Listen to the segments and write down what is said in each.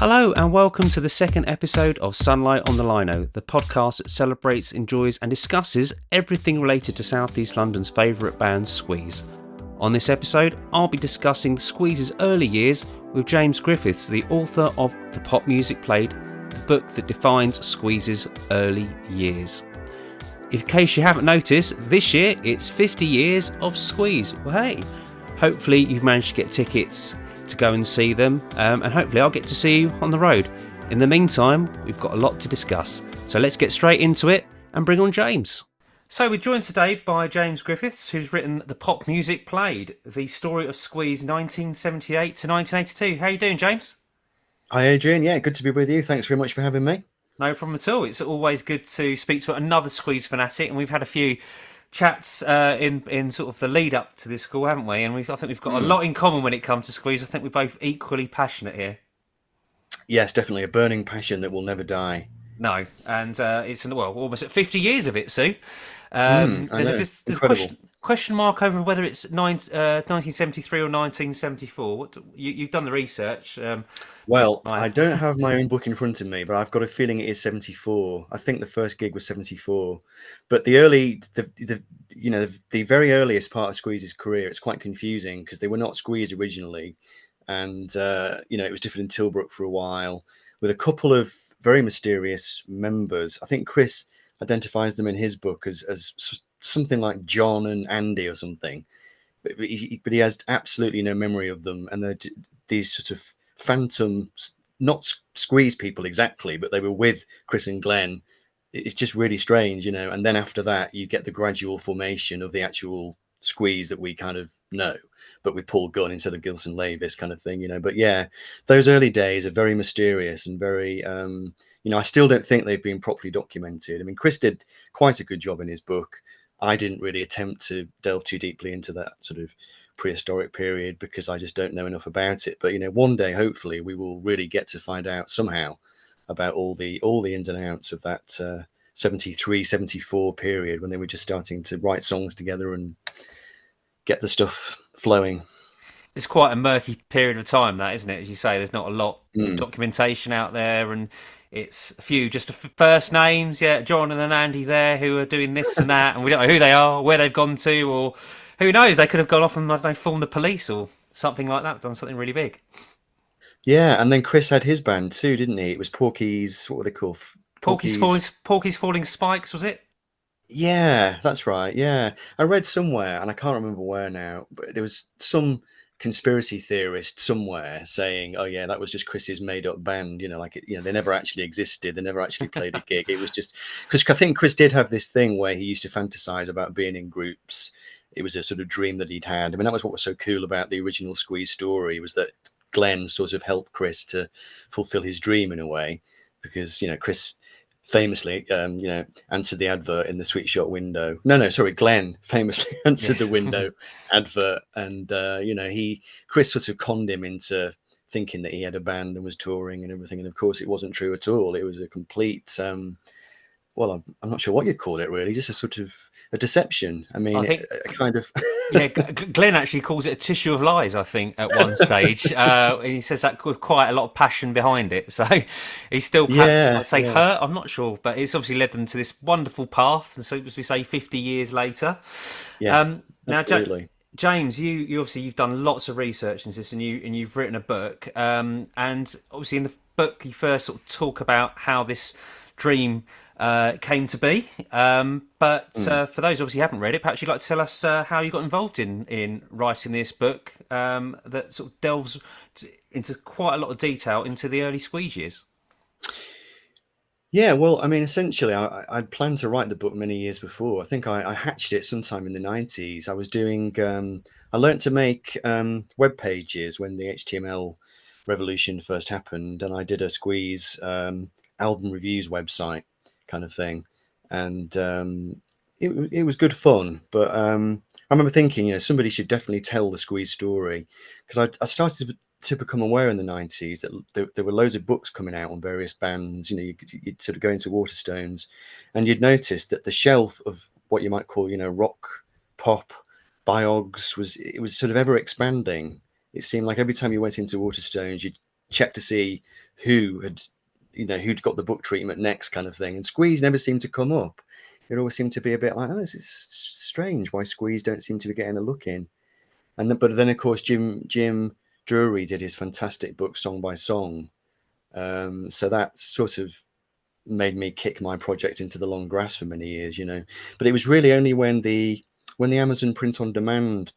Hello and welcome to the second episode of Sunlight on the Lino, the podcast that celebrates, enjoys and discusses everything related to South East London's favourite band, Squeeze. On this episode, I'll be discussing Squeeze's early years with James Griffiths, the author of The Pop Music Played, the book that defines Squeeze's early years. In case you haven't noticed, this year it's 50 years of Squeeze. Well, hey, hopefully you've managed to get tickets to go and see them, and hopefully I'll get to see you on the road. In the meantime, we've got a lot to discuss, so let's get straight into it and bring on James. So we're joined today by James Griffiths, who's written The Pop Music Played, the story of Squeeze 1978 to 1982. How are you doing, James? Hi Adrian, yeah, good to be with you. Thanks very much for having me. No problem at all. It's always good to speak to another Squeeze fanatic, and we've had a few chats in sort of the lead up to this school, haven't we? And I think we've got a lot in common when it comes to Squeeze. I think we're both equally passionate here. Yes, definitely a burning passion that will never die. No, and it's almost at 50 years of it, Sue. There's a question mark over whether it's 1973 or 1974. You've done the research. I don't have my own book in front of me, but I've got a feeling it is 74. I think the first gig was 74, but the very earliest part of Squeeze's career, it's quite confusing because they were not Squeeze originally, and it was different in Tilbrook for a while with a couple of very mysterious members. I think Chris identifies them in his book as something like John and Andy or something, but he has absolutely no memory of them, and they're these sort of phantom, not Squeeze people exactly, but they were with Chris and Glenn. It's just really strange, and then after that you get the gradual formation of the actual Squeeze that we kind of know, but with Paul Gunn instead of Gilson Lavis kind of thing, but yeah, those early days are very mysterious and very I still don't think they've been properly documented. I mean, Chris did quite a good job in his book. I didn't really attempt to delve too deeply into that sort of prehistoric period because I just don't know enough about it. But one day, hopefully, we will really get to find out somehow about all the ins and outs of that 73, 74 period when they were just starting to write songs together and get the stuff flowing. It's quite a murky period of time, that, isn't it? As you say, there's not a lot of documentation out there, and it's a few just first names, John and Andy there who are doing this and that, and we don't know who they are, where they've gone to, or who knows, they could have gone off and, I don't know, formed the Police or something like that, done something really big. Yeah, and then Chris had his band too, didn't he? It was Porky's, what were they called? Porky's Falling Spikes, was it? Yeah, that's right. Yeah, I read somewhere, and I can't remember where now, but there was some conspiracy theorist somewhere saying, "Oh yeah, that was just Chris's made-up band." They never actually existed. They never actually played a gig. It was just because I think Chris did have this thing where he used to fantasize about being in groups. It was a sort of dream that he'd had. I mean, that was what was so cool about the original Squeeze story, was that Glenn sort of helped Chris to fulfill his dream in a way, because Chris famously answered the advert in the Sweet Shop window. Glenn famously answered the window advert, and Chris sort of conned him into thinking that he had a band and was touring and everything, and of course it wasn't true at all. It was a complete I'm not sure what you'd call it, really, just a sort of a deception. I mean, Glenn actually calls it a tissue of lies, I think, at one stage. He says that with quite a lot of passion behind it. So he's still perhaps, I'd say, hurt. I'm not sure, but it's obviously led them to this wonderful path. And so, as we say, 50 years later. Yeah, now, absolutely. James, you obviously you've done lots of research into this, and you've written a book. And obviously, in the book, you first sort of talk about how this dream came to be, but for those obviously who haven't read it, perhaps you'd like to tell us how you got involved in writing this book that sort of delves into quite a lot of detail into the early Squeeze years. Yeah, well, I mean, essentially, I'd planned to write the book many years before. I think I hatched it sometime in the 90s. I was doing, I learned to make web pages when the HTML revolution first happened, and I did a Squeeze album reviews website kind of thing, and it was good fun. But I remember thinking, somebody should definitely tell the Squeeze story, because I started to become aware in the 90s that there were loads of books coming out on various bands. You'd sort of go into Waterstones, and you'd notice that the shelf of what you might call, rock, pop, biogs it was sort of ever expanding. It seemed like every time you went into Waterstones, you'd check to see who had, who'd got the book treatment next, kind of thing. And Squeeze never seemed to come up. It always seemed to be a bit like, oh, this is strange why Squeeze don't seem to be getting a look in. But then of course Jim Drury did his fantastic book Song by Song. So that sort of made me kick my project into the long grass for many years, But it was really only when the Amazon print on demand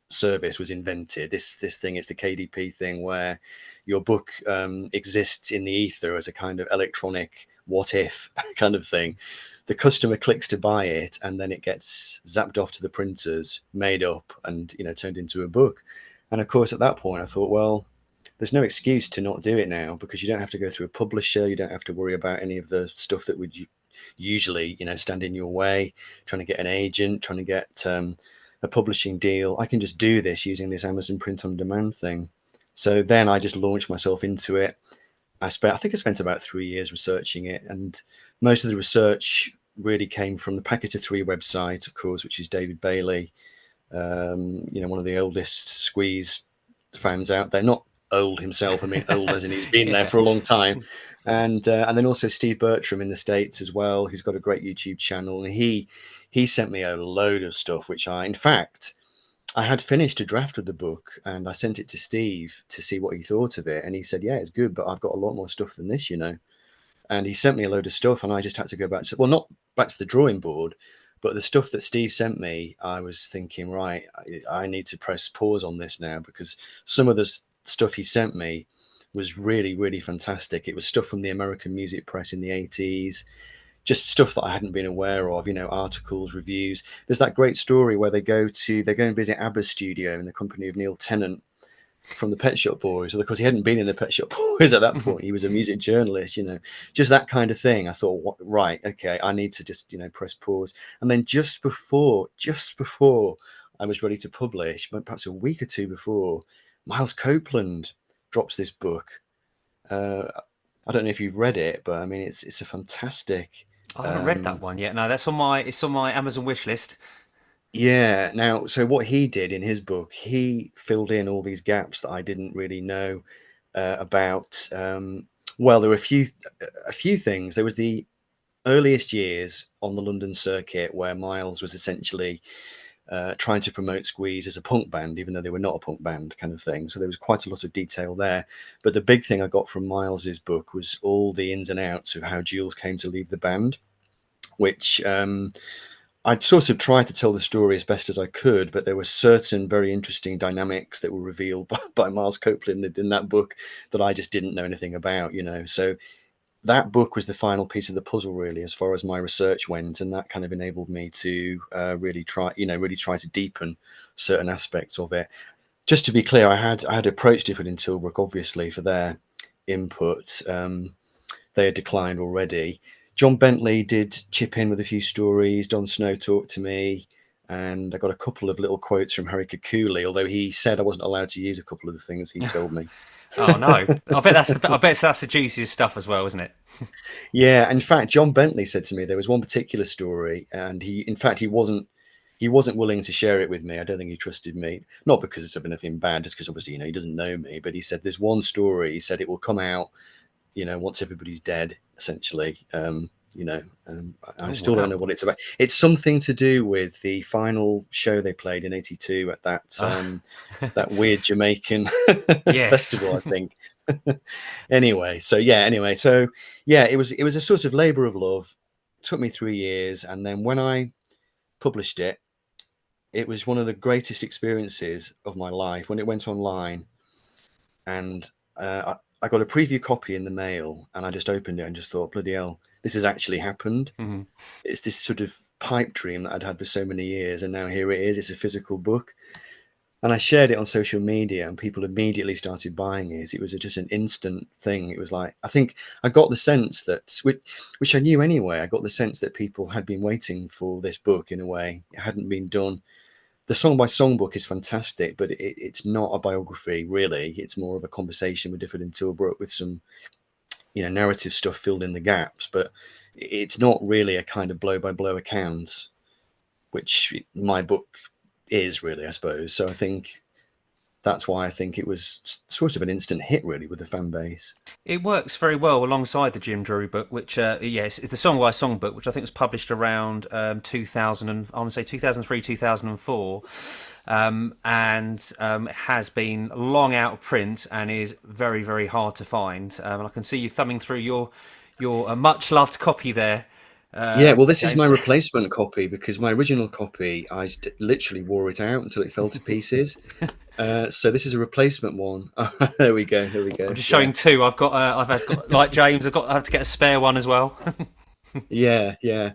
service was invented, this thing, it's the KDP thing, where your book exists in the ether as a kind of electronic what if kind of thing. The customer clicks to buy it, and then it gets zapped off to the printers, made up, and turned into a book. And of course, at that point, I thought, well, there's no excuse to not do it now, because you don't have to go through a publisher. You don't have to worry about any of the stuff that would usually, stand in your way, trying to get an agent, trying to get a publishing deal. I can just do this using this Amazon print on demand thing. So then I just launched myself into it. I think I spent about 3 years researching it, and most of the research really came from the Packet of Three website, of course, which is David Bailey, one of the oldest Squeeze fans out there. Not old himself, I mean old as in he's been there for a long time. And then also Steve Bertram in the States as well, who's got a great YouTube channel. And he sent me a load of stuff, which in fact, I had finished a draft of the book, and I sent it to Steve to see what he thought of it. And he said, yeah, it's good, but I've got a lot more stuff than this, And he sent me a load of stuff, and I just had to go back to, well, not back to the drawing board, but the stuff that Steve sent me, I was thinking, right, I need to press pause on this now, because some of the stuff he sent me was really, really fantastic. It was stuff from the American music press in the 80s, just stuff that I hadn't been aware of, articles, reviews. There's that great story where they go and visit ABBA's studio in the company of Neil Tennant from the Pet Shop Boys. Of course, he hadn't been in the Pet Shop Boys at that point. He was a music journalist, just that kind of thing. I thought, right, okay, I need to just, press pause. And then just before I was ready to publish, perhaps a week or two before, Miles Copeland drops this book. I don't know if you've read it, but I mean, it's a fantastic. I haven't read that one yet. No, it's on my Amazon wish list. Yeah. Now, so what he did in his book, he filled in all these gaps that I didn't really know about. Well, there were a few things. There was the earliest years on the London circuit where Miles was essentially trying to promote Squeeze as a punk band, even though they were not a punk band, kind of thing. So there was quite a lot of detail there. But the big thing I got from Miles's book was all the ins and outs of how Jules came to leave the band, which I'd sort of tried to tell the story as best as I could, but there were certain very interesting dynamics that were revealed by Miles Copeland in that book that I just didn't know anything about, So that book was the final piece of the puzzle, really, as far as my research went, and that kind of enabled me to really try to deepen certain aspects of it. Just to be clear, I had approached Difford and Tilbrook, obviously, for their input. They had declined already. John Bentley did chip in with a few stories. Don Snow talked to me, and I got a couple of little quotes from Harry Kukuli, although he said I wasn't allowed to use a couple of the things he told me. Oh no! I bet that's the juiciest stuff as well, isn't it? Yeah, in fact, John Bentley said to me there was one particular story, and he wasn't willing to share it with me. I don't think he trusted me, not because it's of anything bad, just because obviously he doesn't know me. But he said there's one story. He said it will come out, once everybody's dead, essentially. I still don't know what it's about. It's something to do with the final show they played in '82 at that weird Jamaican festival, I think. Anyway, so yeah, it was a sort of labor of love. It took me 3 years, and then when I published it, it was one of the greatest experiences of my life when it went online, and I got a preview copy in the mail, and I just opened it and just thought, bloody hell, this has actually happened. Mm-hmm. It's this sort of pipe dream that I'd had for so many years, and now here it is. It's a physical book. And I shared it on social media, and people immediately started buying it. It was just an instant thing. It was like, I think I got the sense that, which I knew anyway, I got the sense that people had been waiting for this book in a way. It hadn't been done. The Song by Song book is fantastic, but it's not a biography, really. It's more of a conversation with Difford and Tilbrook with some, narrative stuff filled in the gaps. But it's not really a kind of blow-by-blow account, which my book is really, I suppose. So I think that's why I think it was sort of an instant hit, really, with the fan base. It works very well alongside the Jim Drury book, which yes, it's the song by song book, which I think was published around 2000 and I want to say 2003, 2004, and has been long out of print and is very, very hard to find. And I can see you thumbing through your much loved copy there, Yeah, well, this is my James. replacement copy because my original copy, literally wore it out until it fell to pieces. So this is a replacement one. There we go. There we I'm go. just Yeah. showing two. I've got like James. I have to get a spare one as well. Yeah, yeah.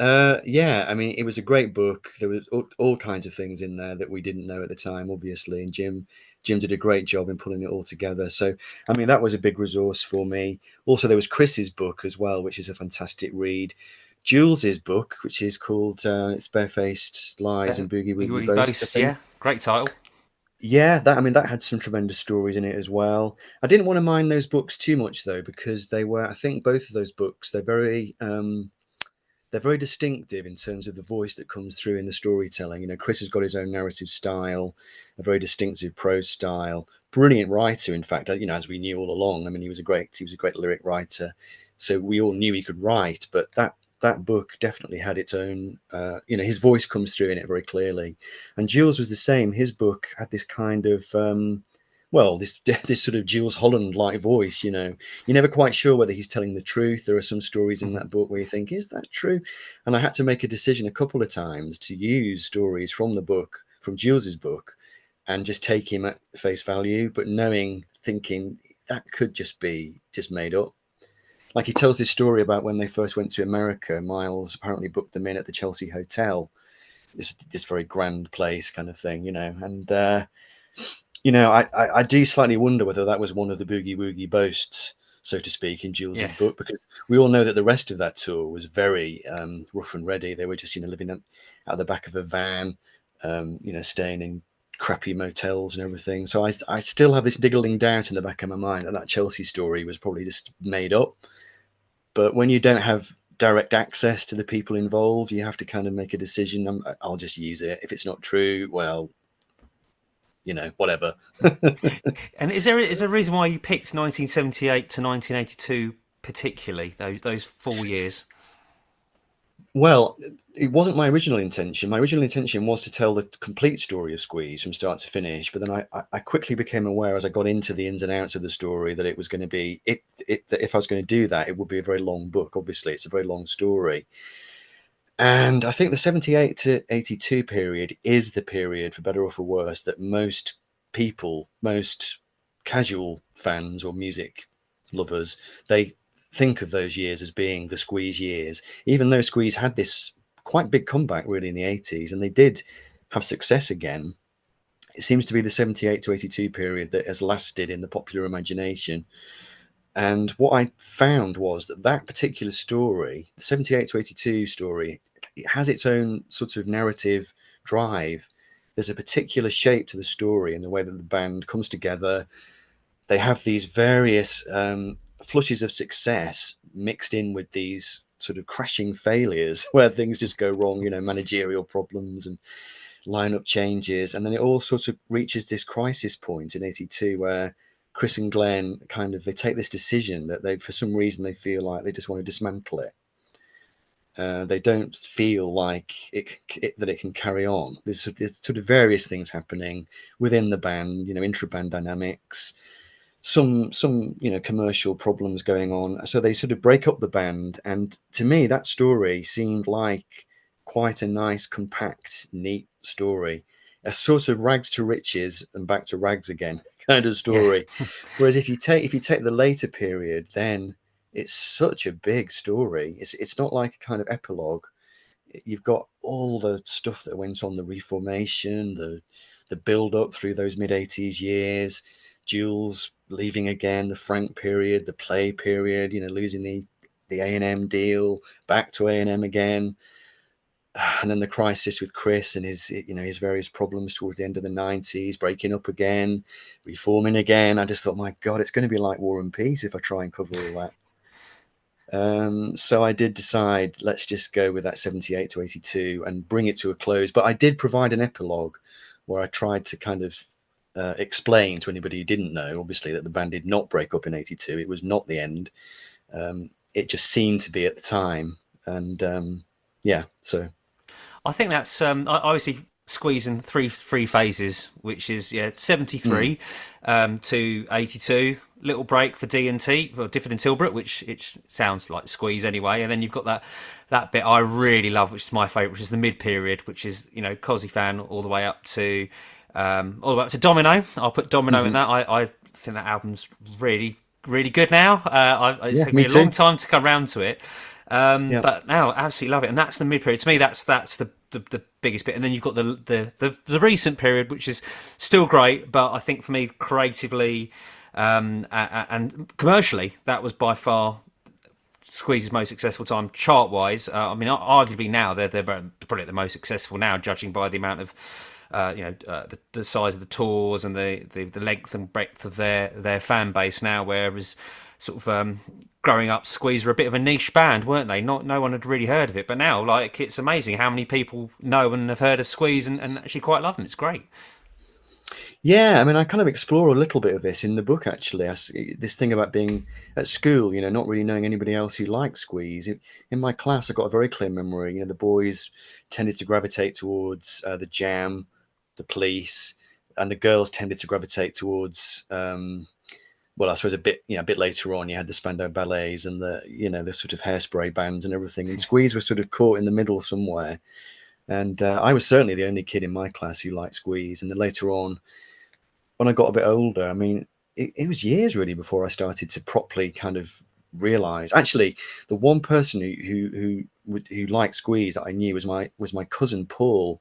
Yeah. I mean, it was a great book. There was all kinds of things in there that we didn't know at the time, obviously. And Jim did a great job in pulling it all together. So, I mean, that was a big resource for me. Also, there was Chris's book as well, which is a fantastic read. Jules's book, which is called "It's Barefaced Lies and Boogie Woogie You Boasts," I boast, think. yeah, great title. Yeah, that had some tremendous stories in it as well. I didn't want to mind those books too much though, because they were, I think, both of those books, they're very distinctive in terms of the voice that comes through in the storytelling. You know, Chris has got his own narrative style, a very distinctive prose style. Brilliant writer, in fact. You know, as we knew all along. I mean, he was a great lyric writer, so we all knew he could write. But that book definitely had its own. You know, his voice comes through in it very clearly. And Jules was the same. His book had this kind of well, this sort of Jules Holland like voice. You know, you're never quite sure whether he's telling the truth. There are some stories in that book where you think, is that true? And I had to make a decision a couple of times to use stories from the book, from Jules's book, and just take him at face value, but thinking that could just be just made up. Like he tells this story about when they first went to America. Miles apparently booked them in at the Chelsea Hotel, this very grand place kind of thing, you know. And you know, I do slightly wonder whether that was one of the boogie woogie boasts, so to speak, in Jules's Yes. book, because we all know that the rest of that tour was very rough and ready. They were just, you know, living out the back of a van, you know, staying in crappy motels and everything. So I still have this niggling doubt in the back of my mind that Chelsea story was probably just made up. But when you don't have direct access to the people involved, you have to kind of make a decision. I'll just use it. If it's not true, well, you know, whatever. And is there a reason why you picked 1978 to 1982 particularly those 4 years? Well, it wasn't my original intention. My original intention was to tell the complete story of Squeeze from start to finish. But then I quickly became aware as I got into the ins and outs of the story that it was going to be that if I was going to do that, it would be a very long book. Obviously, it's a very long story. And I think the 78 to 82 period is the period, for better or for worse, that most people, most casual fans or music lovers, they think of those years as being the Squeeze years, even though Squeeze had this quite big comeback really in the 80s and they did have success again. It seems to be the 78 to 82 period that has lasted in the popular imagination. And what I found was that particular story, the 78 to 82 story, it has its own sort of narrative drive. There's a particular shape to the story in the way that the band comes together. They have these various flushes of success mixed in with these sort of crashing failures where things just go wrong, you know, managerial problems and lineup changes. And then it all sort of reaches this crisis point in 82 where Chris and Glenn they take this decision that for some reason, they feel like they just want to dismantle it. They don't feel like that it can carry on. There's sort of various things happening within the band, you know, intra-band dynamics, some you know, commercial problems going on. So they sort of break up the band. And to me, that story seemed like quite a nice, compact, neat story, a sort of rags to riches and back to rags again kind of Yeah. story. Whereas if you take the later period, then it's such a big story. It's not like a kind of epilogue. You've got all the stuff that went on, the reformation, the build up through those mid-80s years, Jules leaving again, the Frank period, the Play period, you know, losing the A&M deal, back to A&M again, and then the crisis with Chris and his, you know, his various problems towards the end of the 90s, breaking up again, reforming again. I just thought, my God, it's going to be like War and Peace if I try and cover all that. So I did decide, let's just go with that 78 to 82 and bring it to a close. But I did provide an epilogue where I tried to kind of explain to anybody who didn't know, obviously, that the band did not break up in '82. It was not the end. It just seemed to be at the time. And yeah, so. I think that's obviously squeeze in three phases, which is 73 to 82. Little break for D&T, for Difford and Tilbrook, which it sounds like squeeze anyway. And then you've got that bit I really love, which is my favourite, which is the mid period, which is Cosy Fan all the way up to Domino. I'll put Domino in that. I think that album's really really good now. It's Yeah, taken me me a long too. time to come around to it. Yeah. But now I absolutely love it, and that's the mid period. To me, that's the biggest bit, and then you've got the recent period, which is still great, but I think for me creatively and commercially, that was by far Squeeze's most successful time chart wise. I mean, arguably now they're probably the most successful now, judging by the amount of the size of the tours and the length and breadth of their fan base now. Whereas sort of growing up, Squeeze were a bit of a niche band, weren't they? No one had really heard of it, but now like it's amazing how many people know and have heard of Squeeze and actually quite love them. It's great. Yeah, I mean, I kind of explore a little bit of this in the book, actually. This thing about being at school, not really knowing anybody else who liked Squeeze. In my class, I got a very clear memory. The boys tended to gravitate towards the Jam, the Police, and the girls tended to gravitate towards, well, I suppose a bit later on, you had the Spandau Ballets and the sort of Hairspray bands and everything. And Squeeze was sort of caught in the middle somewhere. And I was certainly the only kid in my class who liked Squeeze. And then later on, when I got a bit older, I mean, it was years really before I started to properly kind of realize. Actually, the one person who liked Squeeze that I knew was my cousin Paul,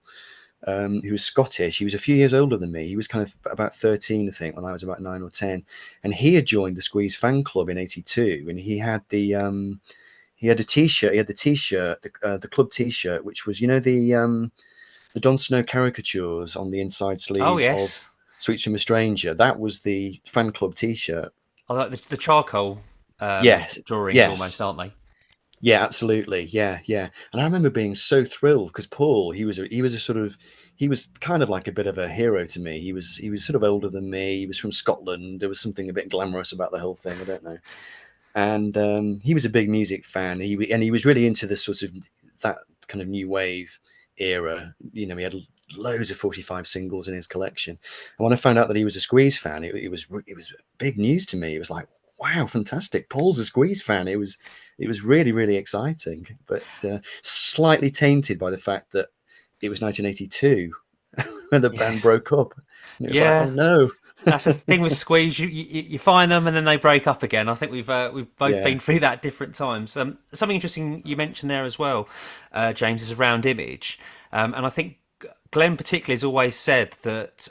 who was Scottish. He was a few years older than me. He was kind of about 13, I think, when I was about 9 or 10, and he had joined the Squeeze fan club in '82, and he had a T-shirt. He had the T-shirt, the club T-shirt, which was the Don Snow caricatures on the inside Oh sleeve of yes, Sweets from a Stranger. That was the fan club T-shirt. I like the charcoal Yes, drawings almost, yes, aren't they? yeah, absolutely, yeah, yeah. And I remember being so thrilled because Paul, he was kind of like a bit of a hero to me. He was sort of older than me. He was from Scotland. There was something a bit glamorous about the whole thing. I don't know. And he was a big music fan. He was really into the sort of that kind of new wave era. He had loads of 45 singles in his collection. And when I found out that he was a Squeeze fan, it was big news to me. It was like, wow, fantastic! Paul's a Squeeze fan. It was really really exciting, but slightly tainted by the fact that it was 1982 when the band Yes. broke up, and it was like, Yeah. oh no, That's the thing with Squeeze. You find them and then they break up again. I think we've both yeah. been through that at different times. Something interesting you mentioned there as well, James, is around image, and I think Glenn particularly has always said that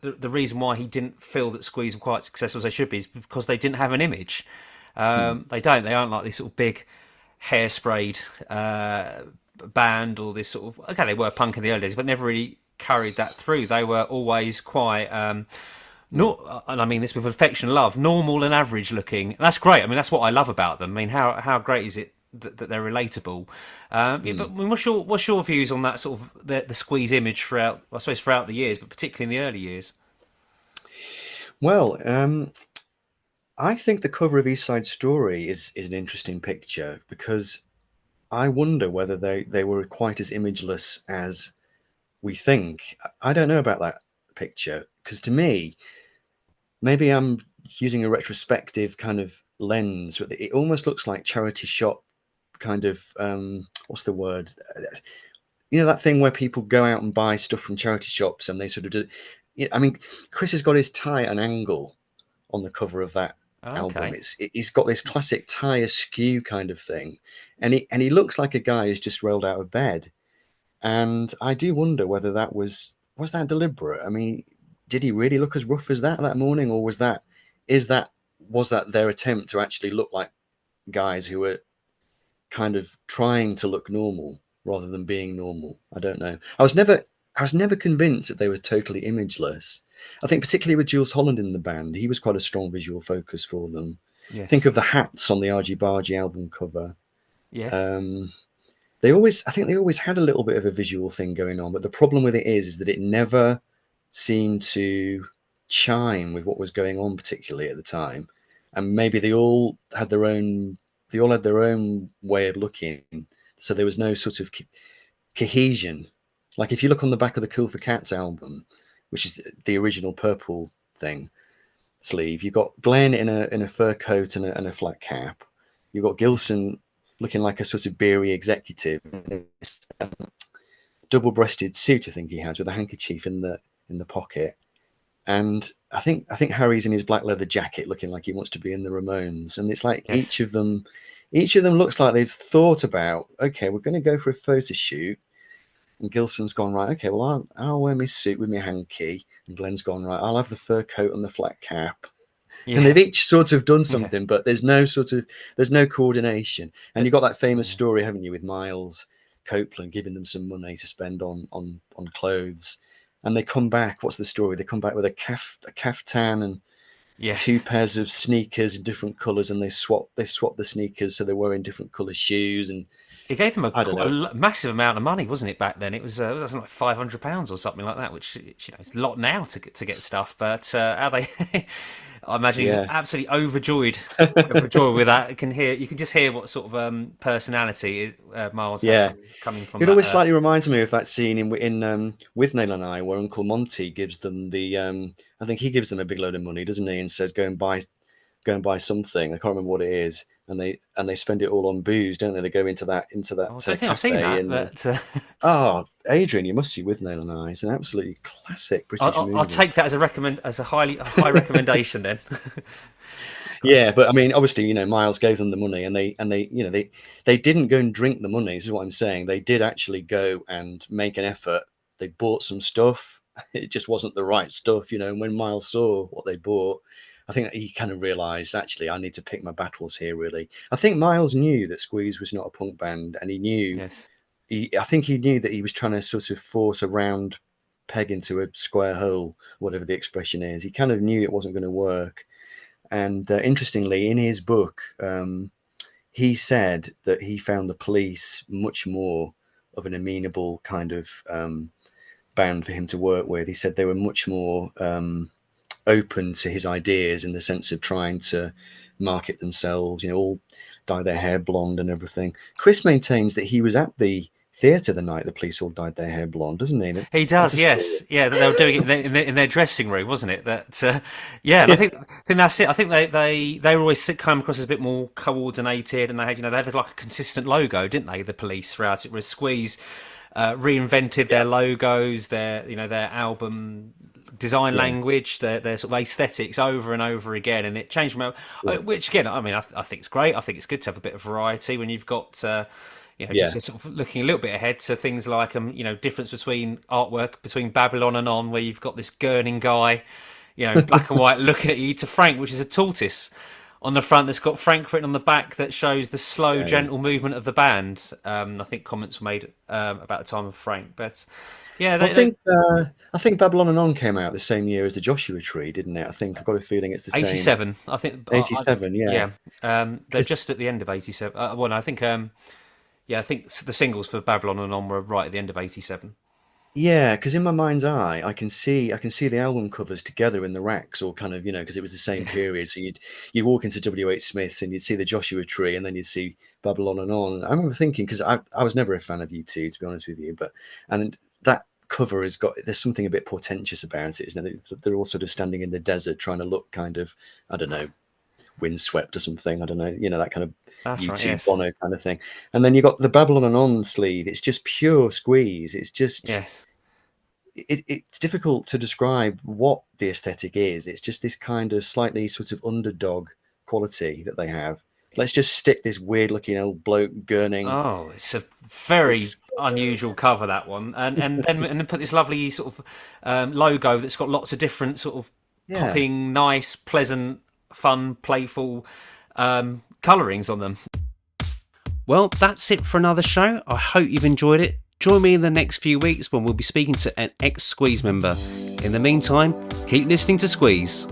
the reason why he didn't feel that Squeeze were quite successful as they should be is because they didn't have an image. They don't. They aren't like this sort of big hairsprayed band or this sort of. Okay, they were punk in the early days, but never really carried that through. They were always quite. Not, and I mean this with affection and love, normal and average looking. And that's great. I mean, that's what I love about them. I mean, how great is it that they're relatable? Yeah, but I mean, what's your views on that sort of the Squeeze image throughout? I suppose throughout the years, but particularly in the early years. Well, I think the cover of East Side Story is an interesting picture because I wonder whether they were quite as imageless as we think. I don't know about that picture because to me, maybe I'm using a retrospective kind of lens, but it almost looks like charity shop kind of what's the word? That thing where people go out and buy stuff from charity shops and they sort of do. I mean, Chris has got his tie at an angle on the cover of that album. Okay. He's got this classic tie askew kind of thing, and he looks like a guy who's just rolled out of bed. And I do wonder whether was that deliberate. I mean, did he really look as rough as that morning, or was that their attempt to actually look like guys who were kind of trying to look normal rather than being normal? I don't know. I was never convinced that they were totally imageless. I think particularly with Jules Holland in the band, he was quite a strong visual focus for them. Think Yes. of the hats on the Argy Bargy album cover. Yes. Um, I think they always had a little bit of a visual thing going on, but the problem with it is that it never seemed to chime with what was going on, particularly at the time. And maybe they all had their own way of looking. So there was no sort of cohesion. Like if you look on the back of the Cool for Cats album, which is the original purple thing sleeve, you've got Glenn in a fur coat and a flat cap. You've got Gilson looking like a sort of beery executive, double-breasted suit, I think he has, with a handkerchief in the pocket. And I think Harry's in his black leather jacket, looking like he wants to be in the Ramones. And it's like Yes. each of them looks like they've thought about, okay, we're going to go for a photo shoot. And Gilson's gone, right, okay, well, I'll wear my suit with my hanky. And Glenn's gone, right, I'll have the fur coat and the flat cap. Yeah. And they've each sort of done something, but there's no coordination. And you've got that famous story, haven't you, with Miles Copeland giving them some money to spend on clothes. And they come back, what's the story? They come back with a caftan and two pairs of sneakers in different colours, and they swap the sneakers so they're wearing different colour shoes. And it gave them a massive amount of money, wasn't it, back then? It was like £500 or something like that, which it's a lot now to get stuff. But how they, I imagine he's absolutely overjoyed with that. You can just hear what sort of personality Miles had coming from. It always slightly reminds me of that scene in With Nail and I, where Uncle Monty gives them I think he gives them a big load of money, doesn't he, and says go and buy something. I can't remember what it is, and they spend it all on booze, don't they? They go into that I think I've seen that. Oh, Adrian, you must see With Nail and I. It's an absolutely classic British movie. I'll take that as a high recommendation then. Yeah, but I mean, obviously, Miles gave them the money, and they didn't go and drink the money. This is what I'm saying. They did actually go and make an effort. They bought some stuff. It just wasn't the right stuff, And when Miles saw what they bought, I think he kind of realised, actually, I need to pick my battles here, really. I think Miles knew that Squeeze was not a punk band, and he knew. Yes. I think he knew that he was trying to sort of force a round peg into a square hole, whatever the expression is. He kind of knew it wasn't going to work. And interestingly, in his book, he said that he found the Police much more of an amenable kind of band for him to work with. He said they were much more open to his ideas in the sense of trying to market themselves, all dye their hair blonde and everything. Chris maintains that he was at the theatre the night the Police all dyed their hair blonde, doesn't he? He does, yes. Yeah, they were doing it in their dressing room, wasn't it? And I think that's it. I think they were always come across as a bit more coordinated, and they had like a consistent logo, didn't they? The Police throughout it. Whereas Squeeze reinvented their logos, their album design language, their sort of aesthetics over and over again, and it changed them. Which again, I mean, I think it's great. I think it's good to have a bit of variety when you've got. Just sort of looking a little bit ahead to things like difference between artwork between Babylon and On, where you've got this gurning guy, black and white looking at you, to Frank, which is a tortoise on the front that's got Frank written on the back, that shows the slow, gentle movement of the band. I think comments were made about the time of Frank, but I think Babylon and On came out the same year as the Joshua Tree, didn't it? I think I've got a feeling it's the 87. I think 87. They're just at the end of 87. I think. I think the singles for Babylon and On were right at the end of 87. Yeah, because in my mind's eye, I can see the album covers together in the racks, or kind of, because it was the same period. So you'd walk into W.H. Smith's and you'd see the Joshua Tree, and then you'd see Babylon and On. I remember thinking, because I was never a fan of U2, to be honest with you, and that cover there's something a bit portentous about it, isn't it? They're all sort of standing in the desert trying to look kind of, I don't know, windswept or something. I don't know, that kind of U2 Bono kind of thing. And then you got the Babylon and On sleeve. It's just pure Squeeze. It's just it's difficult to describe what the aesthetic is. It's just this kind of slightly sort of underdog quality that they have. Let's just stick this weird looking old bloke gurning. Oh, it's a very unusual cover, that one, and then put this lovely sort of logo that's got lots of different sort of popping, nice, pleasant, fun, playful colourings on them. Well, that's it for another show. I hope you've enjoyed it. Join me in the next few weeks when we'll be speaking to an ex-Squeeze member. In the meantime, keep listening to Squeeze.